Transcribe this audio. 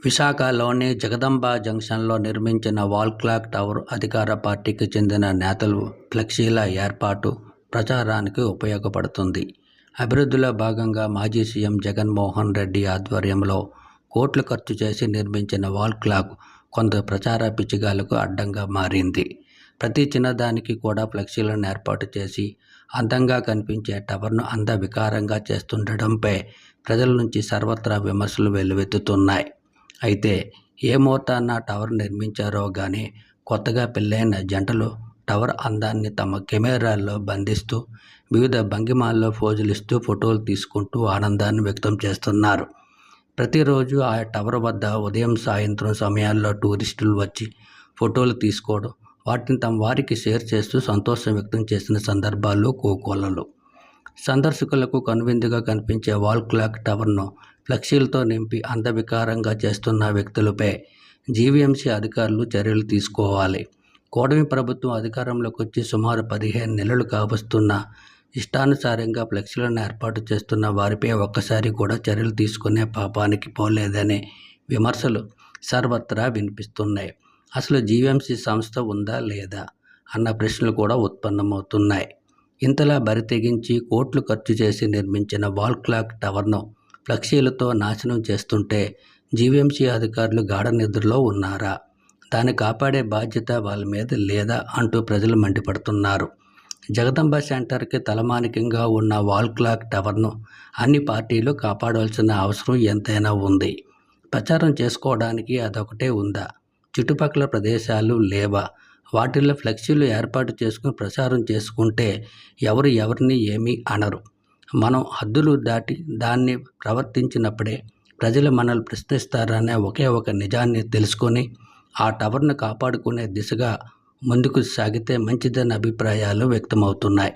విశాఖలోని జగదంబ జంక్షన్లో నిర్మించిన వాల్ క్లాక్ టవర్ అధికార పార్టీకి చెందిన నేతలు ఫ్లెక్సీల ఏర్పాటు, ప్రచారానికి ఉపయోగపడుతుంది. అభివృద్ధిలో భాగంగా మాజీ సీఎం జగన్మోహన్ రెడ్డి ఆధ్వర్యంలో కోట్లు ఖర్చు చేసి నిర్మించిన వాల్ క్లాక్ కొందరు ప్రచార పిచ్చిగాలకు అడ్డంగా మారింది. ప్రతి చిన్నదానికి కూడా ఫ్లెక్సీలను ఏర్పాటు చేసి అందంగా కనిపించే టవర్ను అందవికారంగా చేస్తుండటంపై ప్రజల నుంచి సర్వత్రా విమర్శలు వెల్లువెత్తుతున్నాయి. అయితే ఏ ముహూర్తాన టవర్ నిర్మించారో గానీ కొత్తగా పెళ్ళైన జంటలు టవర్ అందాన్ని తమ కెమెరాల్లో బంధిస్తూ వివిధ భంగిమాల్లో పోజులిస్తూ ఫోటోలు తీసుకుంటూ ఆనందాన్ని వ్యక్తం చేస్తున్నారు. ప్రతిరోజు ఆ టవర్ వద్ద ఉదయం సాయంత్రం సమయాల్లో టూరిస్టులు వచ్చి ఫోటోలు తీసుకోవడం, వాటిని తమ వారికి షేర్ చేస్తూ సంతోషం వ్యక్తం చేసిన సందర్భాలు కోకొల్లలు. సందర్శకులకు కనువిందుగా కనిపించే వాల్ క్లాక్ టవర్ను ఫ్లెక్సీలతో నింపి అందవికారంగా చేస్తున్న వ్యక్తులపై జీవీఎంసీ అధికారులు చర్యలు తీసుకోవాలి. కూటమి ప్రభుత్వం అధికారంలోకి వచ్చి సుమారు 15 నెలలు కావస్తున్నా ఇష్టానుసారంగా ఫ్లెక్సీలను ఏర్పాటు చేస్తున్న వారిపై ఒక్కసారి కూడా చర్యలు తీసుకునే పాపానికి పోలేదనే విమర్శలు సర్వత్రా వినిపిస్తున్నాయి. అసలు జీవీఎంసీ సంస్థ ఉందా లేదా అన్న ప్రశ్నలు కూడా ఉత్పన్నమవుతున్నాయి. ఇంతలా బరితెగించి కోట్లు ఖర్చు చేసి నిర్మించిన వాల్ క్లాక్ టవర్ను ఫ్లెక్సీలతో నాశనం చేస్తుంటే జీవీఎంసీ అధికారులు గాఢ నిద్రలో ఉన్నారా? దాన్ని కాపాడే బాధ్యత వాళ్ళ మీద లేదా అంటూ ప్రజలు మండిపడుతున్నారు. జగదంబ సెంటర్కి తలమానికంగా ఉన్న వాల్ క్లాక్ టవర్ను అన్ని పార్టీలు కాపాడాల్సిన అవసరం ఎంతైనా ఉంది. ప్రచారం చేసుకోవడానికి అదొకటే ఉందా? చుట్టుపక్కల ప్రదేశాలు లేవా? వాటిల్లో ఫ్లెక్సీలు ఏర్పాటు చేసుకుని ప్రచారం చేసుకుంటే ఎవరు ఎవరిని ఏమీ అనరు. మనం హద్దులు దాటి దాన్ని ప్రవర్తించినప్పుడే ప్రజలు మనల్ని ప్రశ్నిస్తారనే ఒకే ఒక నిజాన్ని తెలుసుకొని ఆ టవర్ను కాపాడుకునే దిశగా ముందుకు సాగితే మంచిదన్న అభిప్రాయాలు వ్యక్తమవుతున్నాయి.